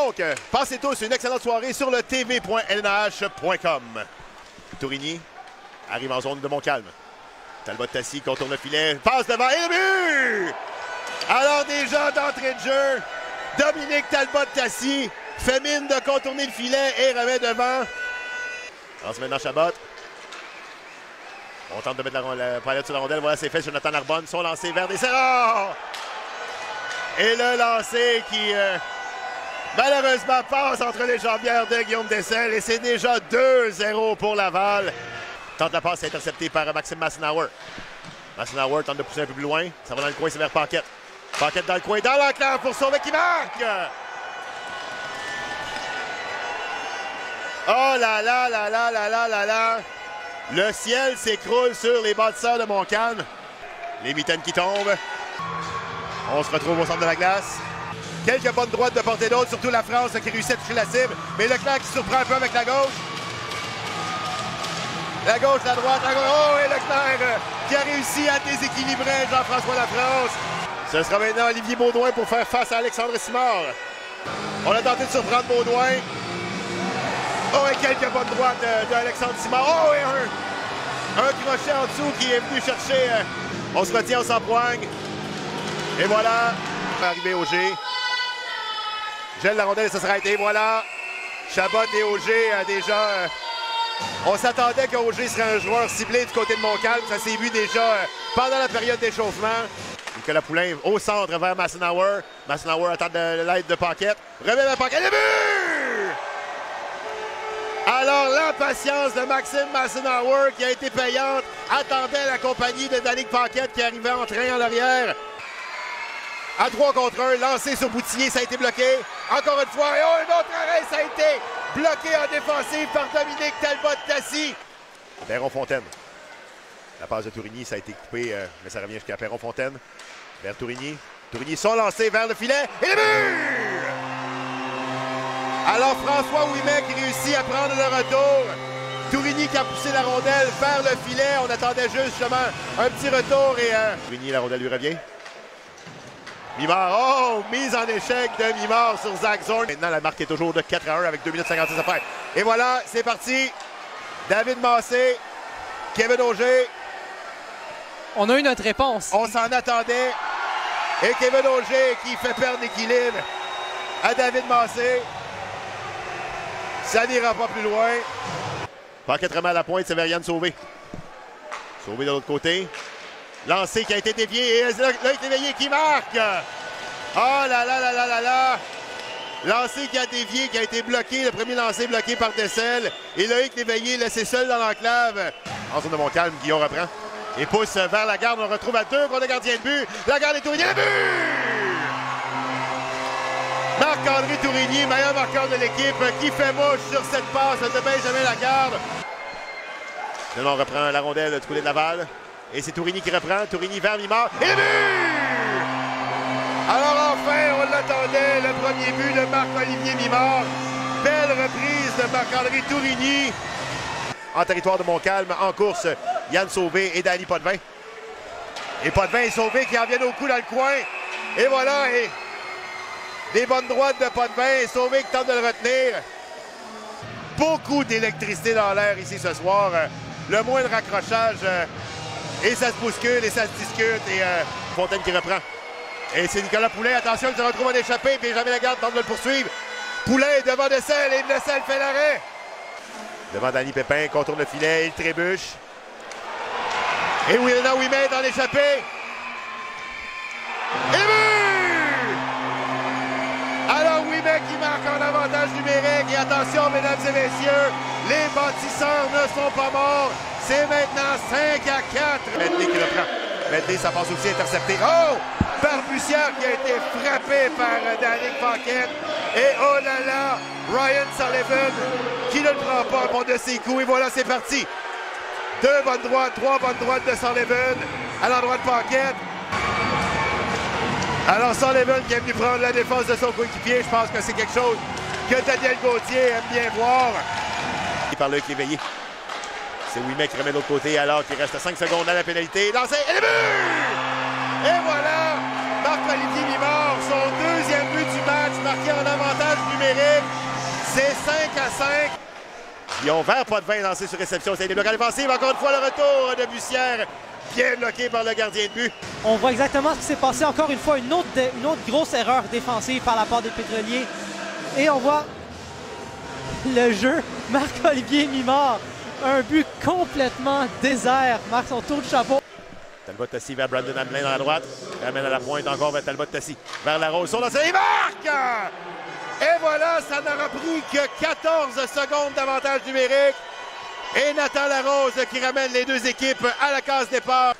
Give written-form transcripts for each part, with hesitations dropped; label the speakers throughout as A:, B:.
A: Donc, passez tous une excellente soirée sur le tv.lnh.com. Tourigny arrive en zone de Montcalm. Talbot-Tassi contourne le filet, passe devant et le but! Alors déjà d'entrée de jeu, Dominique Talbot-Tassi fait mine de contourner le filet et remet devant. Lance maintenant Chabot. On tente de mettre la palette sur la rondelle. Voilà, c'est fait. Jonathan Narbonne. Son lancé vers des serrats. Et le lancer qui, malheureusement, passe entre les jambières de Guillaume Dessel. Et c'est déjà 2-0 pour Laval. Tente la passe interceptée par Maxime Massenauer. Massenauer tente de pousser un peu plus loin. Ça va dans le coin, c'est vers Paquette. Paquette dans le coin, dans l'enclave pour sauver qui marque. Oh là là là là là là là là. Le ciel s'écroule sur les bâtisseurs de Montcalm. Les mitaines qui tombent. On se retrouve au centre de la glace. Quelques bonnes droites de part et d'autre, surtout la France qui réussit à toucher la cible. Mais Leclerc qui surprend un peu avec la gauche. La gauche, la droite, la gauche. Oh, et Leclerc qui a réussi à déséquilibrer Jean-François Lafrance. Ce sera maintenant Olivier Baudouin pour faire face à Alexandre Simard. On a tenté de surprendre Baudouin. Oh, et quelques bonnes droites d'Alexandre Simard. Oh, et un crochet en dessous qui est venu chercher. On se retient, on s'empoigne. Et voilà, arrivé Auger. Gèle la rondelle, ça sera été. Voilà, Chabot et Auger déjà. On s'attendait qu'Auger serait un joueur ciblé du côté de Montcalm. Ça s'est vu déjà pendant la période d'échauffement. Nicolas Poulain au centre vers Massenauer. Massenauer attend de l'aide de Paquette. Remet la Paquette. Le but! Alors, l'impatience de Maxime Massenauer, qui a été payante, attendait la compagnie de Danick Paquette qui arrivait en train en arrière. À 3 contre 1, lancé sur Boutillier, ça a été bloqué. Encore une fois, et oh, un autre arrêt, ça a été bloqué en défensive par Dominique Talbot-Tassi. Perron-Fontaine. La passe de Tourigny, ça a été coupé, mais ça revient jusqu'à Perron-Fontaine. Vers Tourigny. Tourigny sont lancés vers le filet. Et le but! Alors François Ouimet qui réussit à prendre le retour. Tourigny qui a poussé la rondelle vers le filet. On attendait juste justement un petit retour et Tourigny, la rondelle lui revient. Mimard, oh, mise en échec de Mimard sur Zach Zorn. Maintenant, la marque est toujours de 4-1 avec 2 minutes 56 à faire. Et voilà, c'est parti. David Massé, Kevin Auger.
B: On a eu notre réponse.
A: On s'en attendait. Et Kevin Auger qui fait perdre l'équilibre à David Massé. Ça n'ira pas plus loin. Paquette remet à la pointe, c'est vers Yann Sauvé. Sauvé de l'autre côté. Lancé qui a été dévié et Loïc Léveillé qui marque. Oh là là là là là là. Lancé qui a dévié, qui a été bloqué. Le premier lancé bloqué par Dessel. Et Loïc Léveillé laissé seul dans l'enclave. En zone de Montcalm, Guillaume reprend. Et pousse vers la garde. On retrouve à 2 contre le gardien de but. La garde est Tourigny. Le but! Marc-André Tourigny, meilleur marqueur de l'équipe, qui fait mouche sur cette passe de Benjamin Lagarde. Là, on reprend la rondelle du côté de Laval. Et c'est Tourigny qui reprend. Tourigny vers Mimard. Et le but! Alors enfin, on l'attendait, le premier but de Marc-Olivier Mimard. Belle reprise de Marc-André Tourigny. En territoire de Montcalm, en course, Yann Sauvé et Danny Potvin. Et Potvin et Sauvé qui en viennent au coup dans le coin. Et voilà, et des bonnes droites de Potvin et Sauvé qui tente de le retenir. Beaucoup d'électricité dans l'air ici ce soir. Le moindre accrochage... Et ça se bouscule et ça se discute. Et Fontaine qui reprend. Et c'est Nicolas Poulain. Attention, il se retrouve en échappé. Benjamin Lagarde tente de le poursuivre. Poulain devant Dessel. Et Dessel fait l'arrêt. Devant Danny Pépin. Contourne le filet. Il trébuche. Et Wilna Ouimet dans l'échappé. Et but! Alors Ouimet qui marque en avantage numérique. Et attention, mesdames et messieurs. Les bâtisseurs ne sont pas morts. C'est maintenant 5-4. Medley qui reprend. Medley, ça passe aussi intercepté. Oh! Par Bussière qui a été frappé par Danick Paquette. Et oh là là, Ryan Sullivan qui ne le prend pas pour de ses coups. Et voilà, c'est parti. 2 bonnes droites, 3 bonnes droites de Sullivan à l'endroit de Paquette. Alors Sullivan qui est venu prendre la défense de son coéquipier. Je pense que c'est quelque chose que Daniel Gauthier aime bien voir. Et par Loïc Léveillé. C'est Ouimet qui remet de l'autre côté alors qu'il reste 5 secondes à la pénalité. Lancé et le but! Et voilà! Marc-Olivier Mimard, son 2e but du match, marqué en avantage numérique. à 5. Ils ont vert pas de vin lancé sur réception. Ça a été bloqué en défensive. Encore une fois, le retour de Bussière. Bien bloqué par le gardien de but.
B: On voit exactement ce qui s'est passé. Encore une fois, une autre grosse erreur défensive par la part des Pétroliers. Et on voit le jeu. Marc-Olivier Mimard. Un but complètement désert. Marque son tour de chapeau.
A: Talbot-Tassi vers Brandon Hamelin dans la droite. Ramène à la pointe encore vers Talbot-Tassi. Vers la Rose. Son lancer. Il marque! Et voilà, ça n'aura pris que 14 secondes d'avantage numérique. Et Nathan Larose qui ramène les deux équipes à la case départ.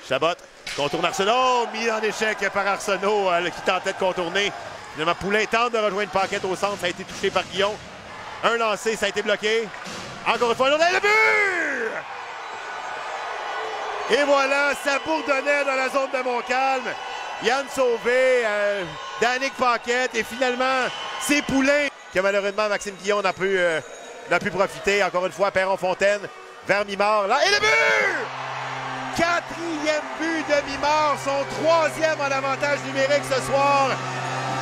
A: Chabot contourne Arsenault, mis en échec par Arsenault qui tentait de contourner. Finalement, Poulain tente de rejoindre Paquette au centre. Ça a été touché par Guillon. Un lancé, ça a été bloqué. Encore une fois, on a le but! Et voilà, ça bourdonnait dans la zone de Montcalm. Yann Sauvé, Danick Paquette et finalement, c'est Poulain que malheureusement Maxime Guillon n'a pu profiter. Encore une fois, Perron-Fontaine vers Mimard. Là, et le but! Quatrième but de Mimard, son troisième en avantage numérique ce soir.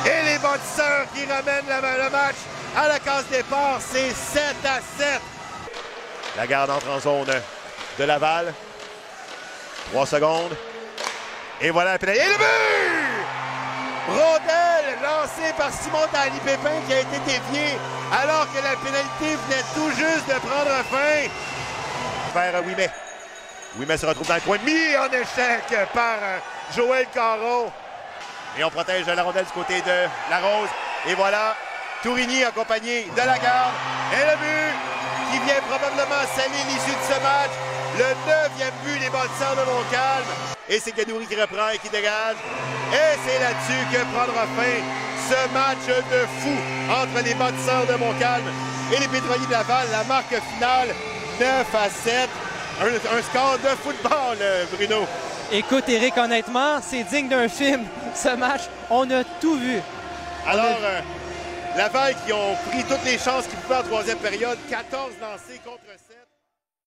A: Et les bâtisseurs qui ramènent le match à la case départ, c'est 7-7. La garde entre en zone de Laval. 3 secondes. Et voilà la pénalité. Et le but! Rondelle lancée par Simon Danny Pépin qui a été dévié alors que la pénalité venait tout juste de prendre fin. Vers Ouimet. Ouimet se retrouve dans le coin, mis en échec par Joël Caron. Et on protège la rondelle du côté de la Rose. Et voilà, Tourigny accompagné de la garde. Et le but qui vient probablement sceller l'issue de ce match. Le 9e but des bâtisseurs de Montcalm. Et c'est Gadouri qui reprend et qui dégage. Et c'est là-dessus que prendra fin ce match de fou entre les bâtisseurs de Montcalm et les Pétroliers de Laval. La marque finale, 9-7. Un score de football, Bruno.
B: Écoute, Éric, honnêtement, c'est digne d'un film, ce match. On a tout vu.
A: Alors, Laval qui ont pris toutes les chances qu'ils pouvaient en troisième période. 14 lancés contre 7.